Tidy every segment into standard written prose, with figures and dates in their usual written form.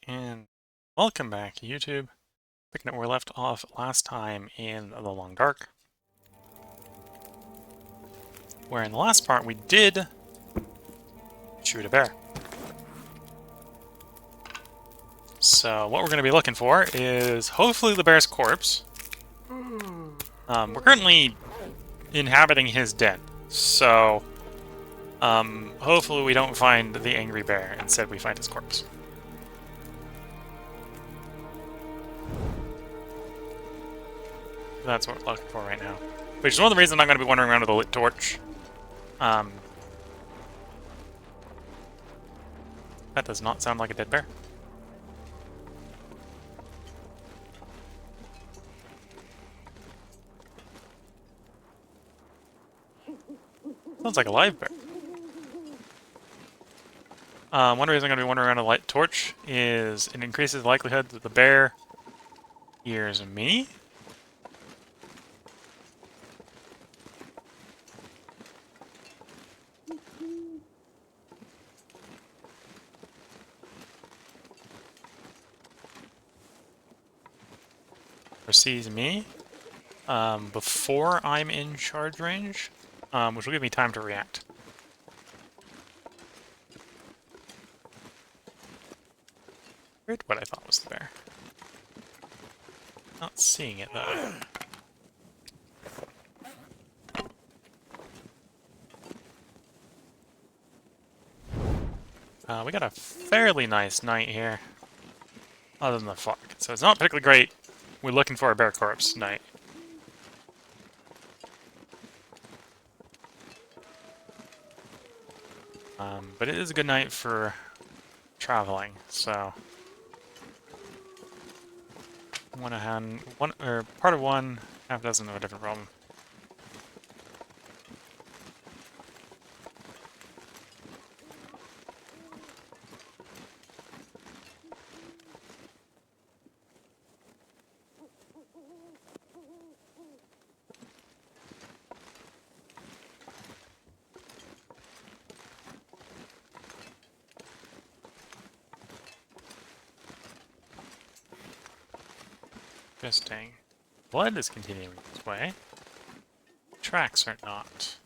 And welcome back, YouTube. Picking up where we left off last time in the Long Dark, where in the last part we did shoot a bear. So what we're going to be looking for is hopefully the bear's corpse. We're currently inhabiting his den, so hopefully we don't find the angry bear. Instead, we find his corpse. That's what we're looking for right now. Which is one of the reasons I'm going to be wandering around with a lit torch. That does not sound like a dead bear. Sounds like a live bear. One reason I'm going to be wandering around a light torch is it increases the likelihood that the bear hears me. Or sees me before I'm in charge range, which will give me time to react. Here's what I thought was the bear. Not seeing it though. We got a fairly nice night here, other than the fog. So it's not particularly great. We're looking for a bear corpse night. But it is a good night for traveling, so part of one, half a dozen of a different problem. Interesting. Blood is continuing this way. Tracks are not.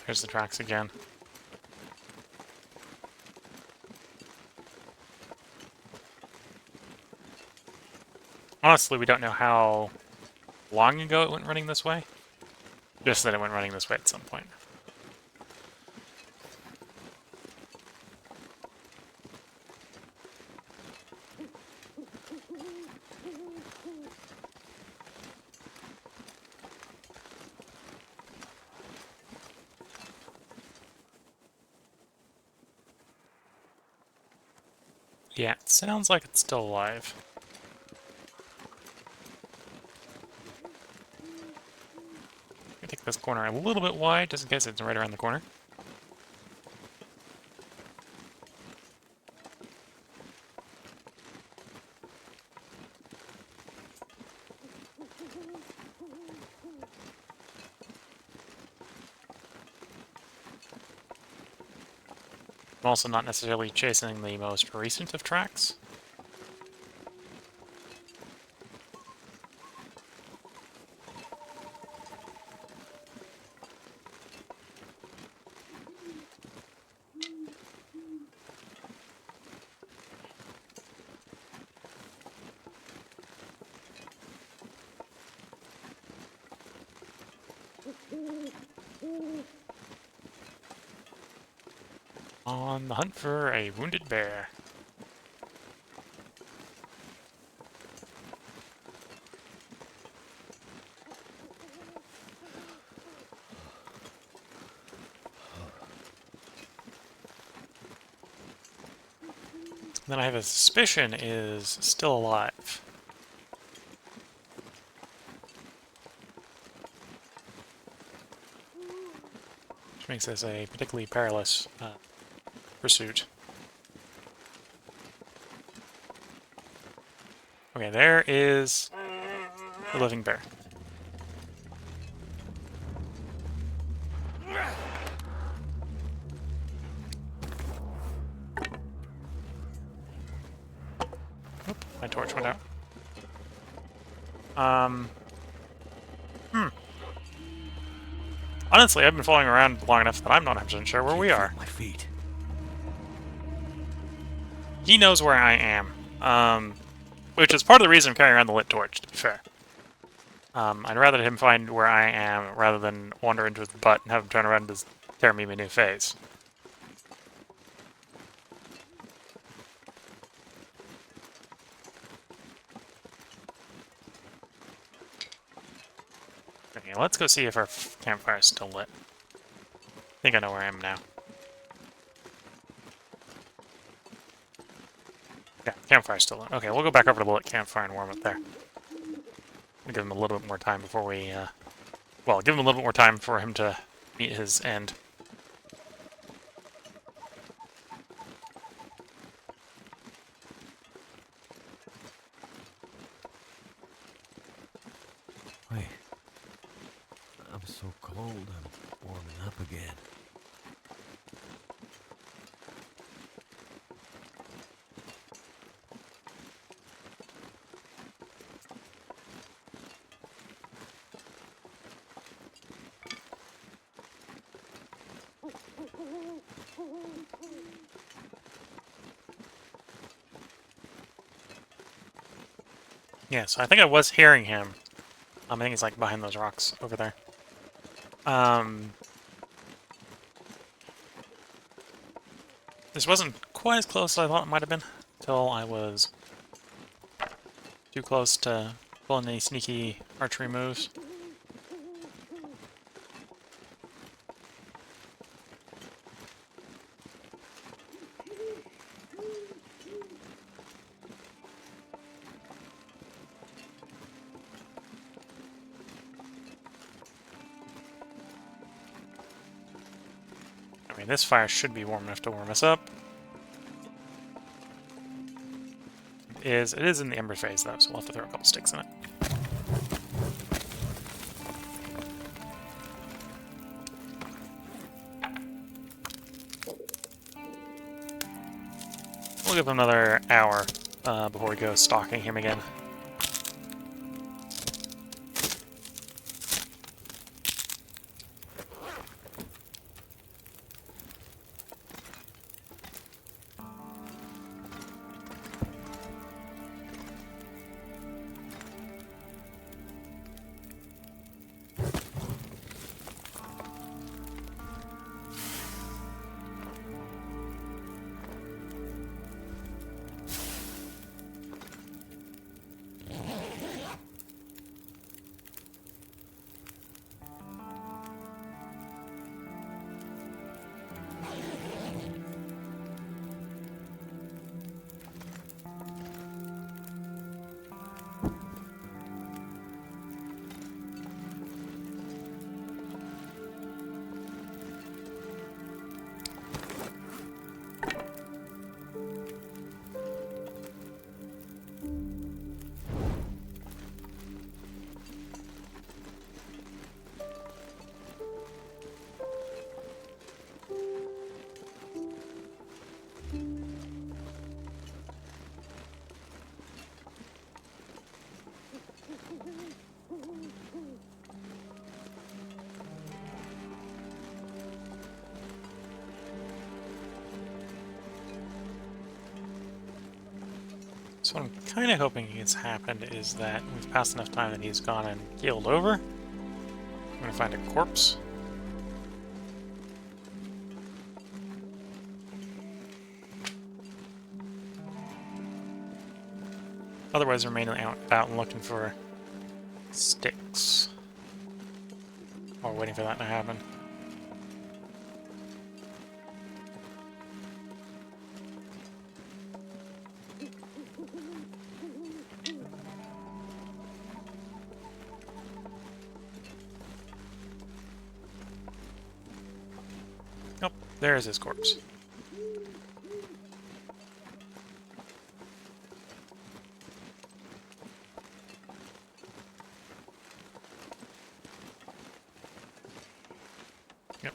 There's the tracks again. Honestly, we don't know how long ago it went running this way. Just that it went running this way at some point. Yeah, it sounds like it's still alive. I take this corner a little bit wide, just in case it's right around the corner. I'm also not necessarily chasing the most recent of tracks. On the hunt for a wounded bear. Then I have a suspicion is still alive. Which makes this a particularly perilous pursuit. Okay, there is the living bear. Oop, my torch went out. Hmm. Honestly, I've been following around long enough that I'm not 100% sure where we are. My feet. He knows where I am, which is part of the reason I'm carrying around the lit torch, to be fair. I'd rather him find where I am rather than wander into his butt and have him turn around and tear me a new face. Okay, let's go see if our campfire is still lit. I think I know where I am now. Yeah, campfire's still lit. Okay, we'll go back over to the lit campfire and warm up there. Give him a little bit more time before we, well, give him a little bit more time for him to meet his end. Wait. I'm so cold, I'm warming up again. Yeah, so I think I was hearing him. I think he's like behind those rocks over there. This wasn't quite as close as I thought it might have been, until I was too close to pulling any sneaky archery moves. I mean, this fire should be warm enough to warm us up. It is in the ember phase, though, so we'll have to throw a couple sticks in it. We'll give him another hour before we go stalking him again. So what I'm kind of hoping has happened is that we've passed enough time that he's gone and keeled over. I'm going to find a corpse. Otherwise, we're mainly out and looking for sticks. While waiting for that to happen. Oh, there's his corpse. Yep.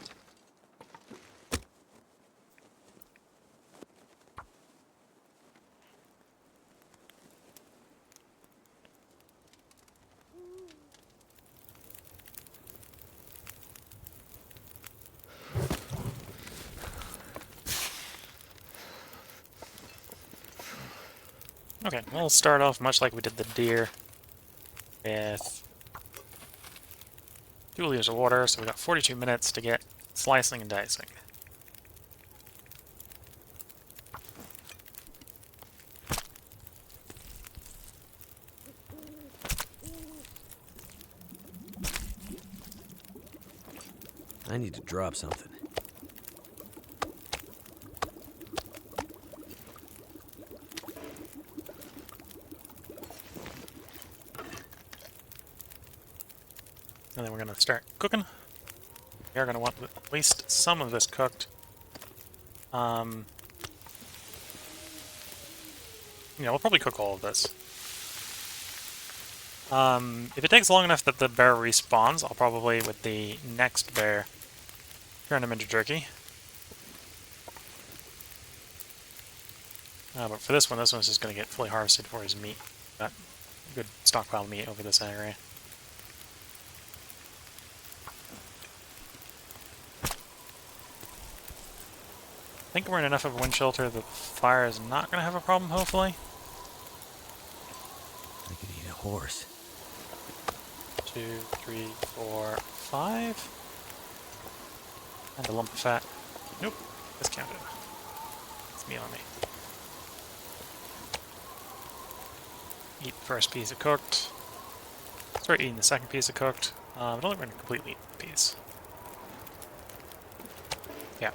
Okay, we'll start off much like we did the deer with 2 liters of water, so we got 42 minutes to get slicing and dicing. I need to drop something. And then we're going to start cooking. We are going to want at least some of this cooked. Yeah, we'll probably cook all of this. If it takes long enough that the bear respawns, I'll probably, with the next bear, turn him into jerky. But for this one's just going to get fully harvested for his meat. Got good stockpile meat over this area. I think we're in enough of a wind shelter that the fire is not going to have a problem, hopefully. I could eat a horse. 2, 3, 4, 5. And a lump of fat. Nope, discounted. It's meat on me. Eat the first piece of cooked. Start eating the second piece of cooked. I don't think we're going to completely eat the piece. Yeah.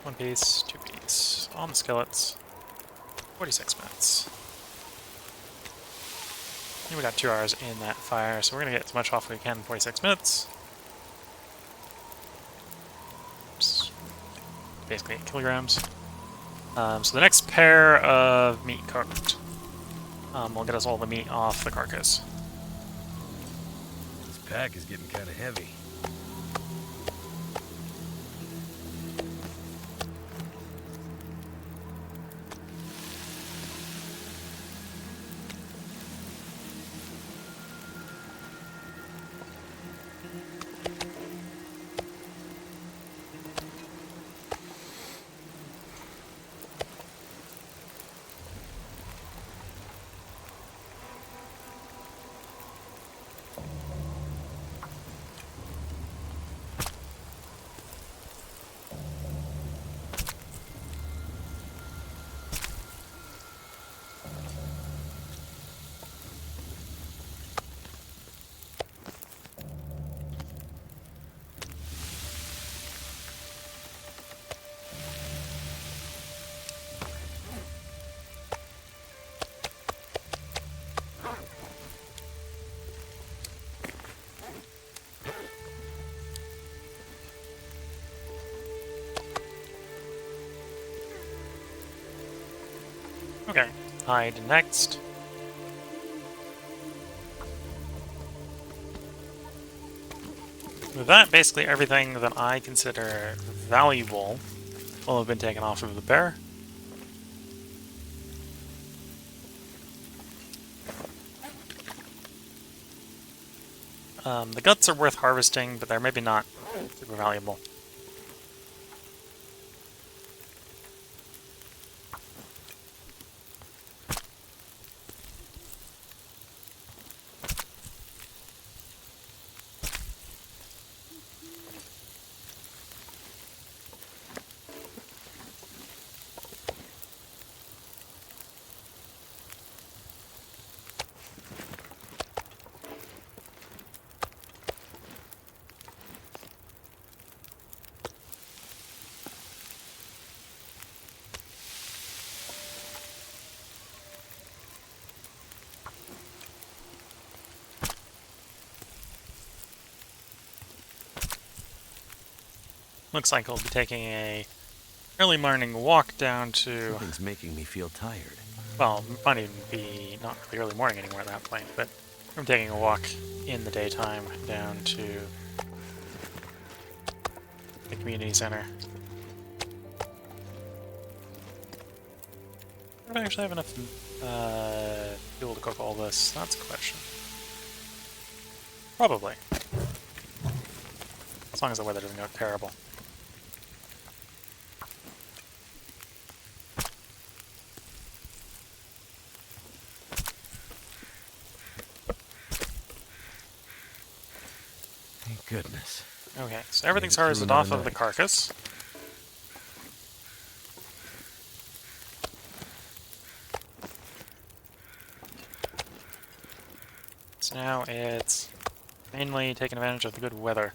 1 piece, 2 piece. On the skillets. 46 minutes. And we got 2 hours in that fire, so we're going to get as much off as we can in 46 minutes. Oops. Basically 8 kilograms. So the next pair of meat cooked will get us all the meat off the carcass. This pack is getting kind of heavy. Okay, hide next. With that, basically everything that I consider valuable will have been taken off of the bear. The guts are worth harvesting, but they're maybe not super valuable. Looks like we'll be taking a early morning walk down to... Something's making me feel tired. Well, it might even be not really early morning anymore at that point, but I'm taking a walk in the daytime down to the community center. Do I actually have enough fuel to cook all this? That's a question. Probably. As long as the weather doesn't go terrible. Thank goodness. Okay, so everything's Made it through harvested off another of the night. carcass. So now it's mainly taking advantage of the good weather.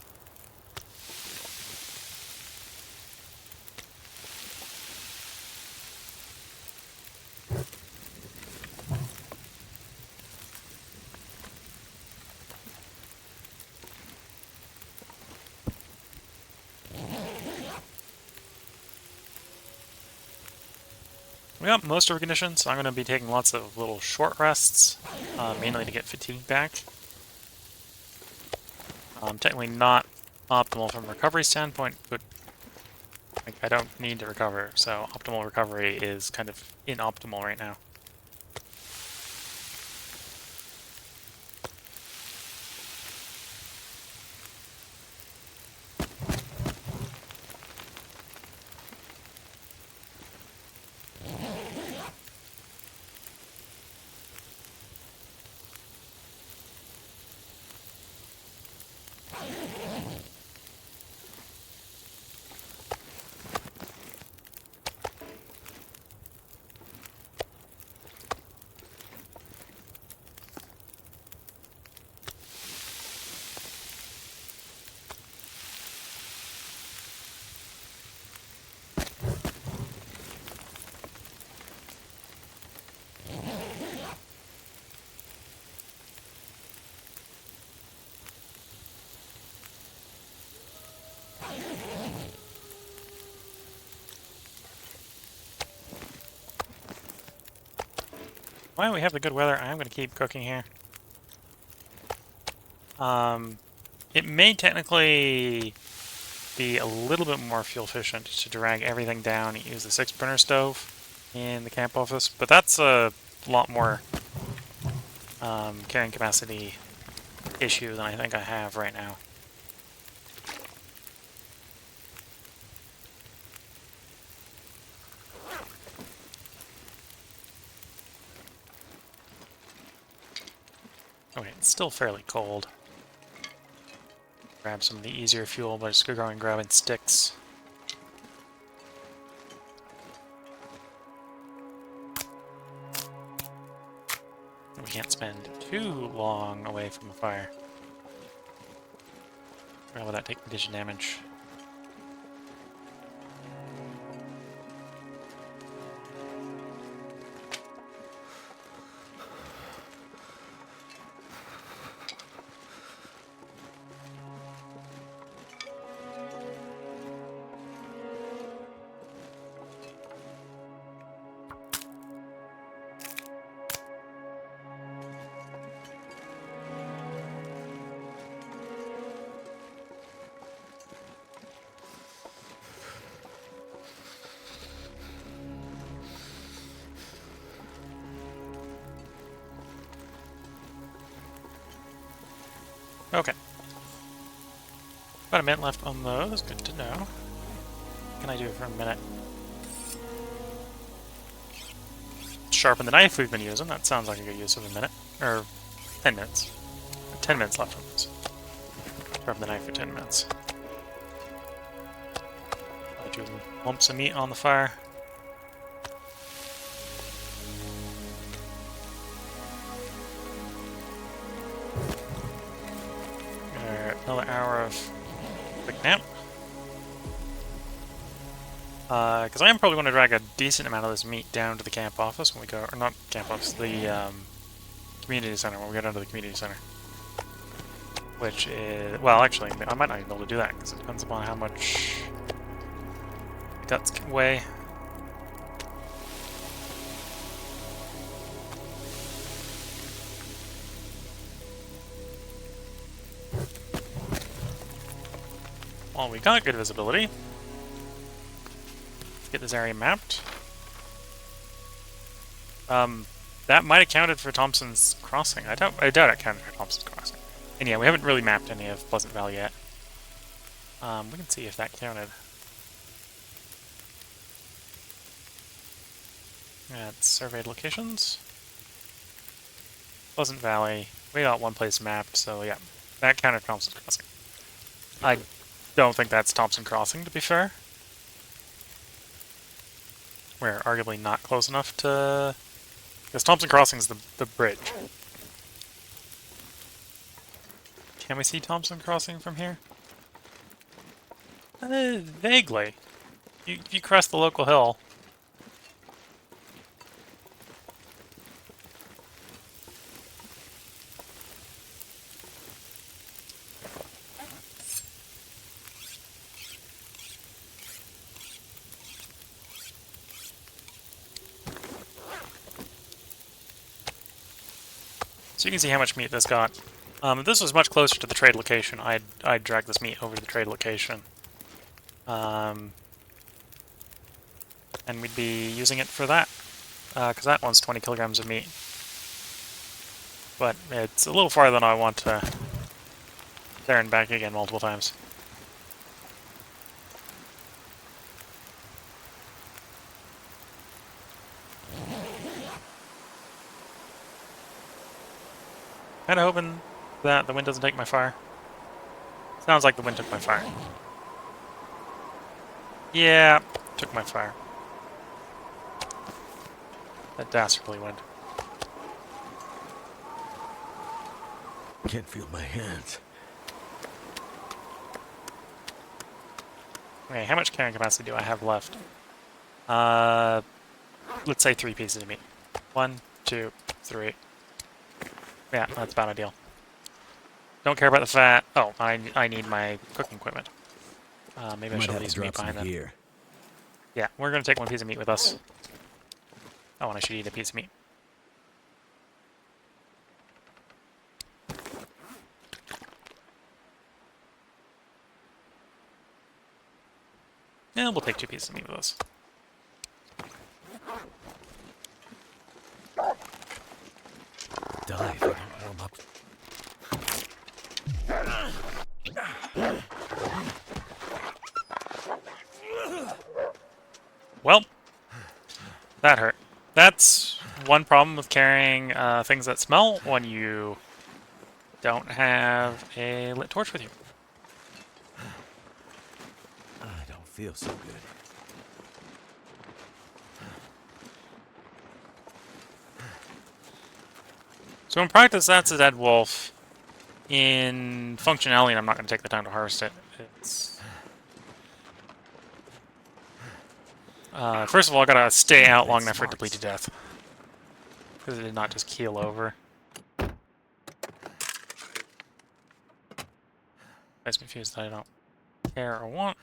We got most of our conditions, so I'm going to be taking lots of little short rests, mainly to get fatigue back. Technically not optimal from a recovery standpoint, but like, I don't need to recover, so optimal recovery is kind of inoptimal right now. While we have the good weather, I'm going to keep cooking here. It may technically be a little bit more fuel efficient to drag everything down and use the 6-burner stove in the camp office, but that's a lot more carrying capacity issue than I think I have right now. Okay, it's still fairly cold. Grab some of the easier fuel by just going grabbing sticks. We can't spend too long away from the fire. Or will that take condition damage? Okay. About a minute left on those. Good to know. What can I do for a minute? Sharpen the knife we've been using. That sounds like a good use of a minute. Or 10 minutes. 10 minutes left on this. Sharpen the knife for 10 minutes. I'll do lumps of meat on the fire. Another hour of quick nap. Because I am probably going to drag a decent amount of this meat down to the camp office when we go, or not camp office, the community center, when we go down to the community center. Which is, well, actually, I might not even be able to do that, because it depends upon how much guts can weigh. while we got good visibility, let's get this area mapped. That might have counted for Thompson's Crossing. I doubt it counted for Thompson's Crossing. And yeah, we haven't really mapped any of Pleasant Valley yet. We can see if that counted. At surveyed locations. Pleasant Valley. We got one place mapped, so yeah. That counted for Thompson's Crossing. I don't think that's Thompson Crossing, to be fair. We're arguably not close enough to... Because Thompson Crossing's the bridge. Can we see Thompson Crossing from here? Vaguely. If you crest the local hill... So you can see how much meat this got. If this was much closer to the trade location, I'd drag this meat over to the trade location. And we'd be using it for that. Because that one's 20 kilograms of meat. But it's a little farther than I want to... there and back again multiple times. Kinda hoping that the wind doesn't take my fire. Sounds like the wind took my fire. Yeah, took my fire. That dastardly wind. Can't feel my hands. Okay, how much carrying capacity do I have left? Let's say 3 pieces of meat. 1, 2, 3. Yeah, that's about ideal. Don't care about the fat. Oh, I need my cooking equipment. Maybe I should leave some meat behind then. Yeah, we're going to take 1 piece of meat with us. Oh, and I should eat a piece of meat. Yeah, we'll take 2 pieces of meat with us. Die if I don't warm up. Well, that hurt. That's one problem with carrying things that smell when you don't have a lit torch with you. I don't feel so good. So in practice, that's a dead wolf. In functionality, I'm not going to take the time to harvest it. It's... first of all, I gotta stay out long enough for it to bleed to death. Because it did not just keel over. I'm confused that I don't care or want.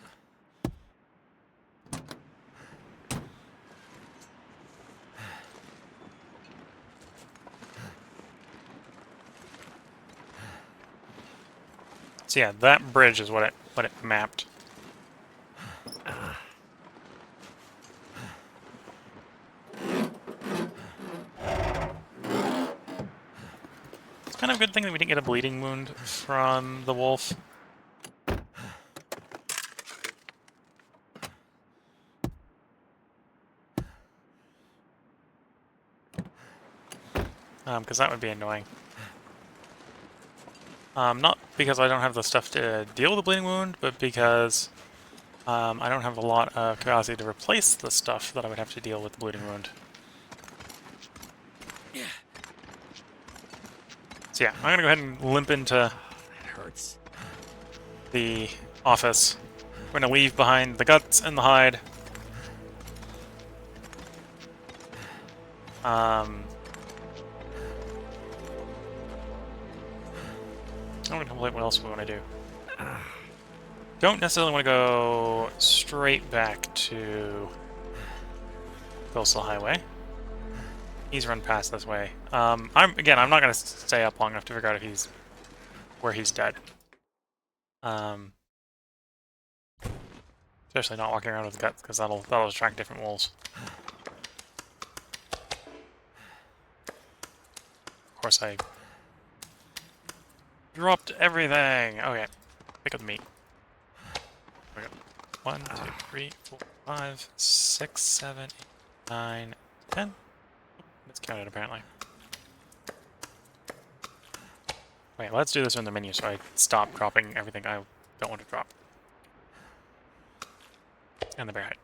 So yeah, that bridge is what it mapped. It's kind of a good thing that we didn't get a bleeding wound from the wolf. Because that would be annoying. Not because I don't have the stuff to deal with the bleeding wound, but because I don't have a lot of capacity to replace the stuff that I would have to deal with the bleeding wound. So yeah, I'm gonna go ahead and limp into That hurts. the office. We're gonna leave behind the guts and the hide. I'm gonna contemplate what else we want to do. Don't necessarily want to go straight back to Coastal Highway. He's run past this way. I'm not gonna stay up long enough to figure out if where he's dead. Especially not walking around with guts, because that'll attract different wolves. Of course, I dropped everything. Okay, pick up the meat. We got 1, 2, 3, 4, 5, 6, 7, 8, 9, 10. It's counted apparently. Wait, let's do this in the menu so I stop dropping everything I don't want to drop. And the bear hide.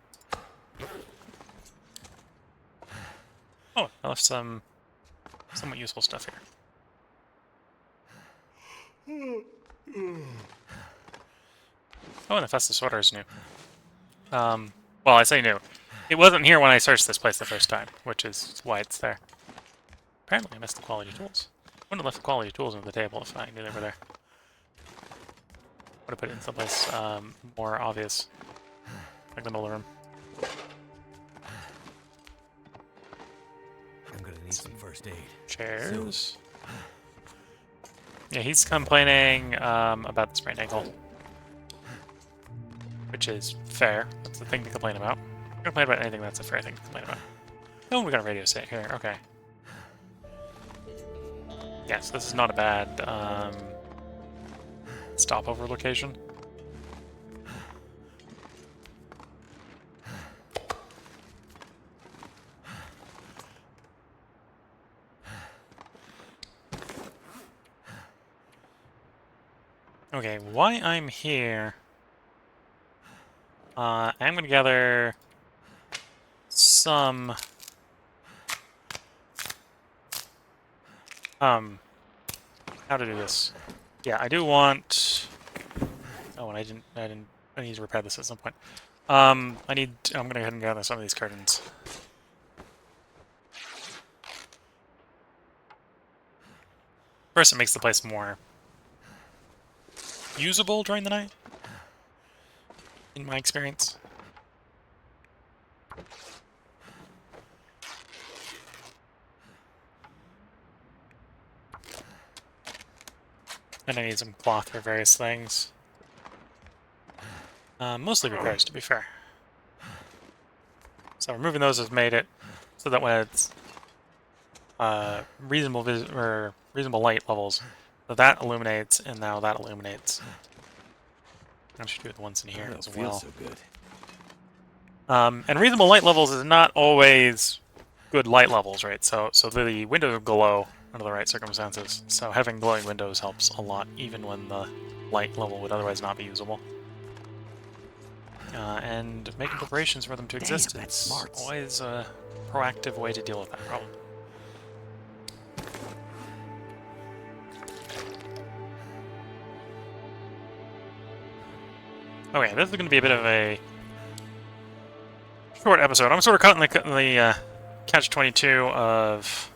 Oh, I left some somewhat useful stuff here. Oh, and the Festus Order is new. Well, I say new. It wasn't here when I searched this place the first time, which is why it's there. Apparently I missed the quality tools. I wouldn't have left the quality tools on the table if I knew they were there. Would have put it in someplace more obvious. Like the middle of the room. I'm gonna need some first aid. Chairs. Yeah, he's complaining about the sprained ankle. Which is fair. That's the thing to complain about. Complain about anything that's a fair thing to complain about. Oh, we got a radio set here. Okay. Yes, this is not a bad stopover location. Okay, why I'm here... I'm going to gather some... how to do this. Yeah, I do want... Oh, and I need to repair this at some point. I'm going to go ahead and gather some of these curtains. First, it makes the place more usable during the night, in my experience. And I need some cloth for various things. Mostly repairs, to be fair. So removing those has made it so that when it's reasonable light levels, so that illuminates, and now that illuminates. I should do the ones in here as well. So good. And reasonable light levels is not always good light levels, right? So the windows glow under the right circumstances. So having glowing windows helps a lot, even when the light level would otherwise not be usable. And making preparations for them to exist is always a proactive way to deal with that problem. Okay, this is going to be a bit of a short episode. I'm sort of caught in the catch-22 of...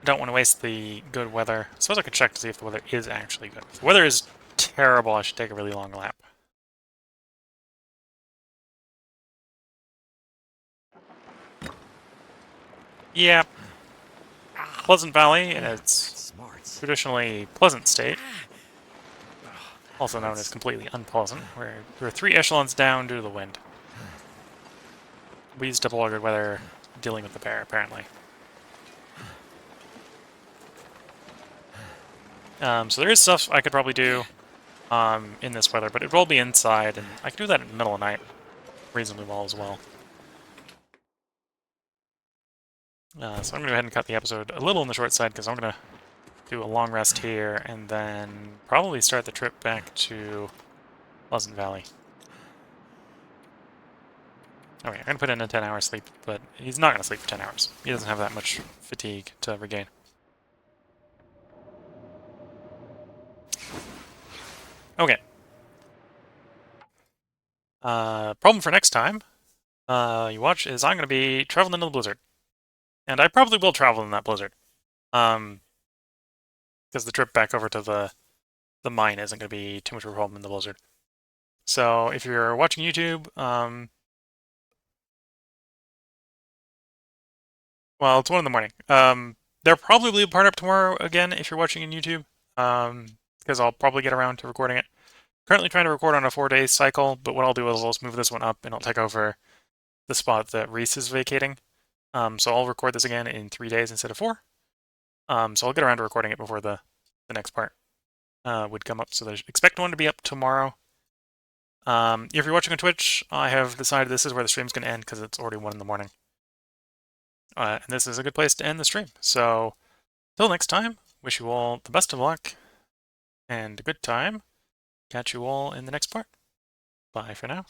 I don't want to waste the good weather. I suppose I could check to see if the weather is actually good. If the weather is terrible, I should take a really long lap. Yeah. Pleasant Valley in its traditionally pleasant state, also known as completely unpleasant, where we're 3 echelons down due to the wind. We used double all good weather dealing with the bear, apparently. So there is stuff I could probably do in this weather, but it will all be inside, and I can do that in the middle of the night reasonably well as well. So I'm going to go ahead and cut the episode a little on the short side, because I'm going to do a long rest here, and then probably start the trip back to Pleasant Valley. Okay, I'm going to put in a 10-hour sleep, but he's not going to sleep for 10 hours. He doesn't have that much fatigue to regain. Okay. Problem for next time you watch is I'm going to be traveling into the blizzard. And I probably will travel in that blizzard. Because the trip back over to the mine isn't going to be too much of a problem in the blizzard. So if you're watching YouTube, well, it's 1 in the morning. There'll probably be a part up tomorrow again if you're watching on YouTube, because I'll probably get around to recording it. Currently trying to record on a 4-day cycle, but what I'll do is I'll just move this one up and I'll take over the spot that Reese is vacating. So I'll record this again in 3 days instead of 4. So I'll get around to recording it before the next part would come up. So expect one to be up tomorrow. If you're watching on Twitch, I have decided this is where the stream's going to end because it's already 1 in the morning. And this is a good place to end the stream. So, till next time, wish you all the best of luck and a good time. Catch you all in the next part. Bye for now.